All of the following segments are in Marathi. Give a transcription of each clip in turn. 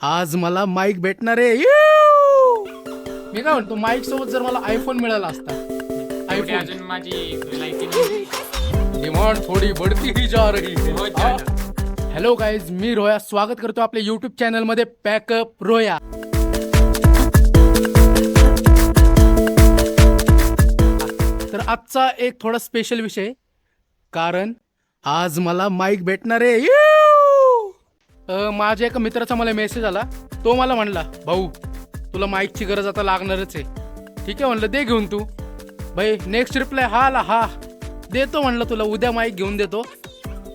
आज मला माईक भेटणार आहे. मी काय म्हणतो, माईक सोबत जर मला आयफोन मिळाला असता. तेवढी अजून माझी लायकी नाही. डिमांड थोडी बढ़ती ही जा रही बहुत है. ज्यादा. हॅलो गाईज, मी रोया स्वागत करतो आपल्या युट्यूब चॅनल मध्ये पॅकअप रोया. तर आजचा एक थोडा स्पेशल विषय, कारण आज मला माईक भेटणार आहे. माझ्या एका मित्राचा मला मेसेज आला. तो मला म्हणला, भाऊ तुला माईकची गरज आता लागणारच आहे. ठीक आहे म्हणलं, दे घेऊन तू. भाई नेक्स्ट रिप्लाय हा आला, हा देतो म्हणलं तुला, उद्या माईक घेऊन देतो.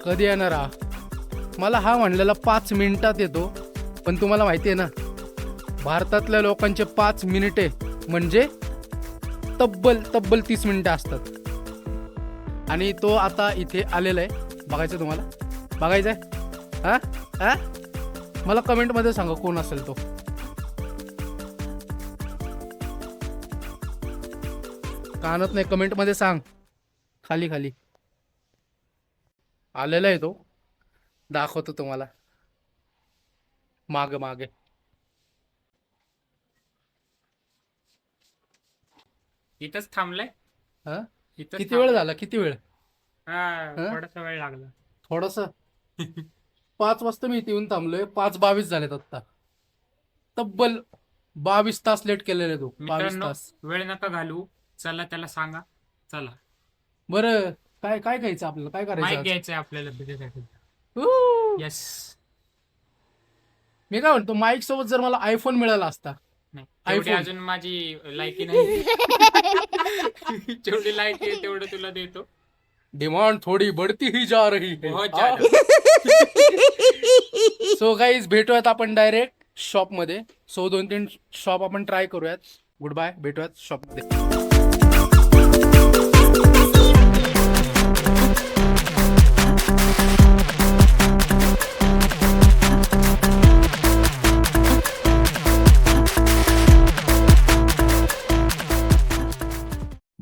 कधी येणार हा? मला हा म्हणलेला 5 मिनिटात येतो. पण तुम्हाला माहिती आहे ना, भारतातल्या लोकांचे 5 मिनिटे म्हणजे तब्बल 30 मिनिटं असतात. आणि तो आता इथे आलेला आहे. बघायचं तुम्हाला? बघायचं आहे? हा हा मला कमेंटमध्ये सांगा कोण असेल तो. कानात नाही, कमेंटमध्ये सांग. खाली खाली आलेला आहे तो. दाखवतो तुम्हाला. मागे मागे इथंच थांबलाय. हा इथंच किती वेळ झाला? किती वेळ? हा, थोडासा वेळ लागला. थोडस 5 वाजता मी इथे येऊन थांबलोय. 5:22 झालेत आता. तब्बल 22 तास लेट केलेले तो. 22 मित्रांनो, तास. वेळ नका घालू. चला त्याला सांगा. चला बरं, काय काय घ्यायचं आपल्याला? काय माईक करायचं? घ्यायचंय आपल्याला त्याच्यासाठी. येस. मी काय म्हणतो, माईक सोबत जर मला आयफोन मिळाला असता. नाही, तेवढी iPhone. अजून माझी लायकी नाही. जेवढी लायकी आहे तेवढं तुला देतो. डिमांड थोडी बढ़ती ही जा रही है. बहुत ज्यादा. सो गाईज, भेटूयात आपण डायरेक्ट शॉप मध्ये. सो 2-3 शॉप आपण ट्राय करूयात. गुड बाय, भेटूयात शॉप मध्ये.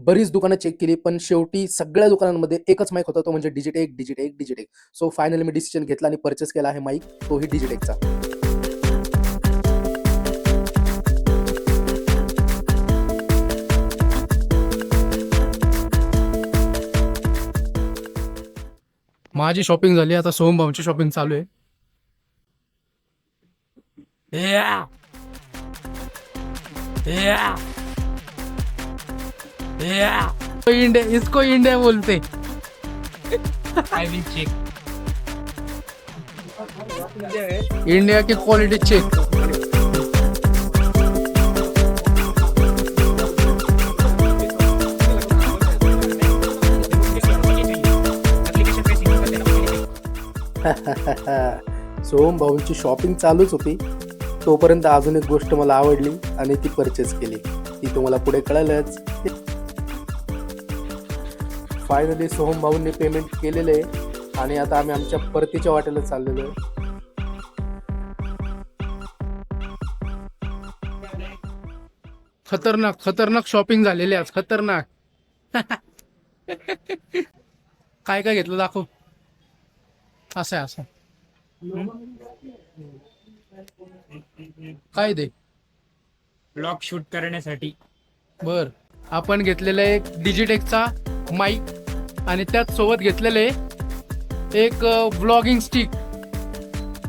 बरीच दुकानं चेक केली, पण शेवटी सगळ्या दुकानांमध्ये एकच माईक होता, तो म्हणजे डिजिटेक. सो फायनली मी डिसिजन घेतला आणि परचेस केला आहे माईक, तोही डिजिटेकचा. माझी शॉपिंग झाली, आता सोहम भाऊंची शॉपिंग चालू आहे. इंडिया, इसको इंडिया बोलते. I will check. इंडिया की क्वालिटी चेक. सोहम भाऊंची शॉपिंग चालूच होती, तोपर्यंत अजून एक गोष्ट मला आवडली आणि ती परचेस केली. ती तुम्हाला पुढे कळलंच. फायनली सोहम भाऊंनी पेमेंट केलेलं आहे आणि आता आम्ही आमच्या परतीच्या वाटेला चाललेलो आहे. खतरनाक शॉपिंग झालेली आज. खतरनाक. काय काय घेतलं दाखव. असं आहे, असं काय दे. ब्लॉग शूट करण्यासाठी. बर, आपण घेतलेलं एक डिजिटेकचा माईक आणि त्याच सोबत घेतलेले एक व्लॉगिंग स्टिक.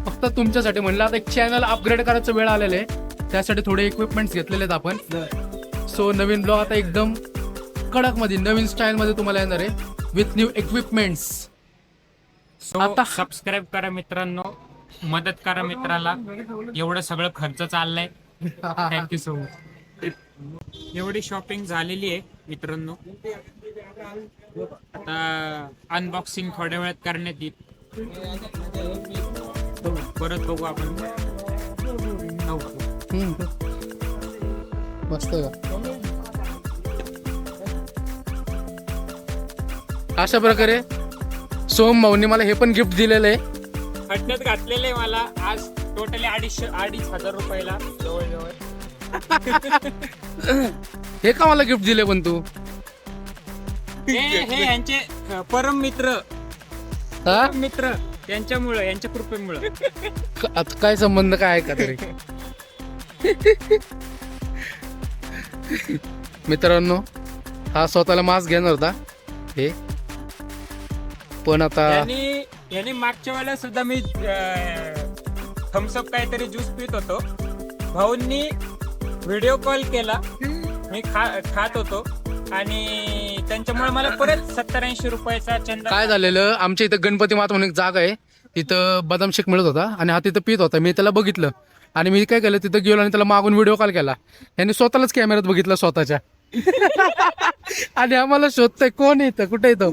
फक्त तुमच्यासाठी म्हणलं, आता एक चॅनल अपग्रेड करायचं वेळ आलेलं आहे, त्यासाठी थोडे इक्विपमेंट्स घेतलेले आहेत आपण. सो नवीन ब्लॉग आता एकदम कडक मध्ये, नवीन स्टाईल मध्ये तुम्हाला येणार आहे विथ न्यू इक्विपमेंट्स. सो आता सबस्क्राईब करा मित्रांनो, मदत करा मित्राला. एवढं सगळं खर्च चाललाय. Thank you so much. एवढी शॉपिंग झालेली आहे मित्रांनो. आता अनबॉक्सिंग थोड्या वेळात करण्यात येईल. परत बघू आपण. मस्त का? अशा प्रकारे सोहम भाऊंनी मला हे पण गिफ्ट दिलेलं आहे. खड्ड्यात घातलेलं आहे मला आज. टोटली 2,500 रुपयाला जवळजवळ. हे का मला गिफ्ट दिले पण तू? हे यांचे परम मित्र. हा? मित्र त्यांच्यामुळं, यांच्या कृपेमुळं. आता काय संबंध काय आहे का तरी. मित्रांनो, हा स्वतःला मास्क घेणार होता हे, पण आता याने मागच्या वेळेला सुद्धा मी थम्सअप काहीतरी ज्यूस पित होतो, भाऊंनी व्हिडिओ कॉल केला, मी खात होतो आणि त्यांच्यामुळे मला परत 70-80 रुपयाचा चंदा. काय झालेलं, आमच्या इथं गणपती माता म्हणून एक जागा आहे, तिथं बदाम शेक मिळत होता आणि हा तिथं पित होता. मी त्याला बघितलं आणि मी काय केलं, तिथं गेलो आणि त्याला मागून व्हिडिओ कॉल केला. यांनी स्वतःलाच कॅमेऱ्यात बघितलं स्वतःच्या. आणि आम्हाला शोधतोय कोण येतं, कुठे येतो.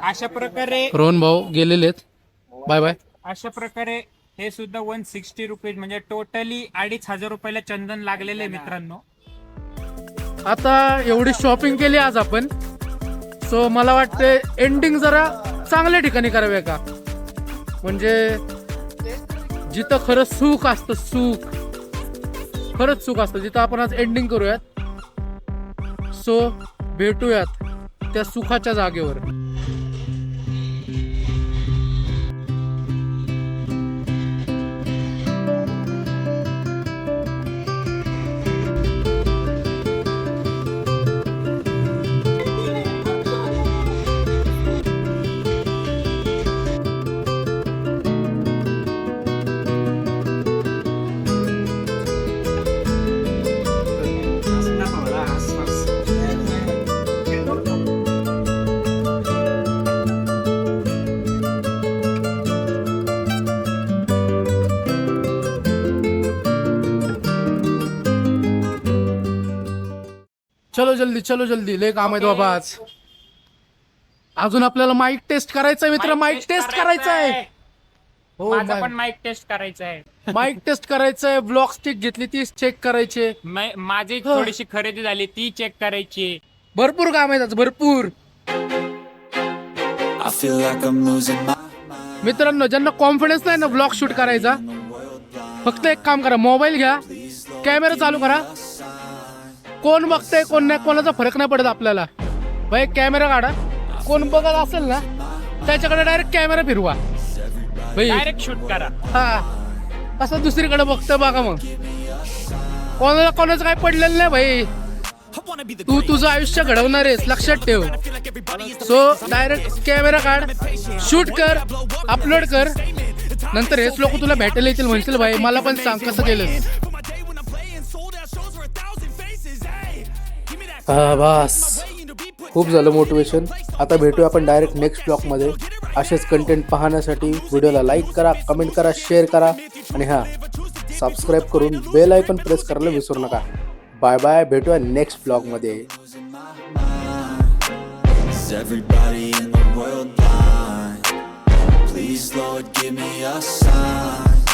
अशा प्रकारे रोहन भाऊ गेलेले आहेत, बाय बाय. अशा प्रकारे हे सुद्धा 160 रुपीज म्हणजे टोटली 2500 रुपयाला चंदन लागलेले आहे मित्रांनो. आता एवढी शॉपिंग केली आज आपण, सो मला वाटते एंडिंग जरा चांगल्या ठिकाणी करावे का, म्हणजे जिथं खरं सुख असतं, खरंच सुख असतं, जिथं आपण आज एंडिंग करूयात. सो भेटूयात त्या सुखाच्या जागेवर. चलो जल्दी लय काम आहेत बाबा आज. अजून आपल्याला माईक टेस्ट करायचा मित्र, माईक टेस्ट करायचा आहे. हो, माझा पण माईक टेस्ट करायचा आहे. माईक टेस्ट करायचंय. ब्लॉक स्टिक घेतली ती चेक करायची. माझी थोडीशी खरेदी झाली ती चेक करायची. भरपूर काम आहेत आज, भरपूर. मित्रांनो, ज्यांना कॉन्फिडन्स नाही ना ब्लॉग शूट करायचा, फक्त एक काम करा, मोबाईल घ्या, कॅमेरा चालू करा. कोण बघतंय कोण नाही, कोणाचा फरक नाही पडत आपल्याला. भाई कॅमेरा काढा, कोण बघत असेल ना त्याच्याकडे डायरेक्ट कॅमेरा फिरवा भाई, डायरेक्ट शूट करा. हा, असं दुसरीकडे बघतोय बघा. मग कोणाचं काय पडलेलं नाही भाई. तू तुझं आयुष्य घडवणार आहेस, लक्षात ठेव. सो डायरेक्ट कॅमेरा काढ, शूट कर, अपलोड कर. नंतर हेच लोक तुला भेटायला येतील, म्हणतील भाई मला पण सांग कसं केलं. बस खूप झालं मोटिवेशन. आता भेटूया आपण डायरेक्ट नेक्स्ट ब्लॉगमध्ये. असेच कंटेंट पाहण्यासाठी व्हिडिओला लाईक करा, कमेंट करा, शेअर करा आणि हां, सबस्क्राईब करून बेल आयकॉन प्रेस करायला विसरू नका. बाय बाय, भेटूया नेक्स्ट ब्लॉगमध्ये. Everybody in the world blind? Please Lord give me a sign.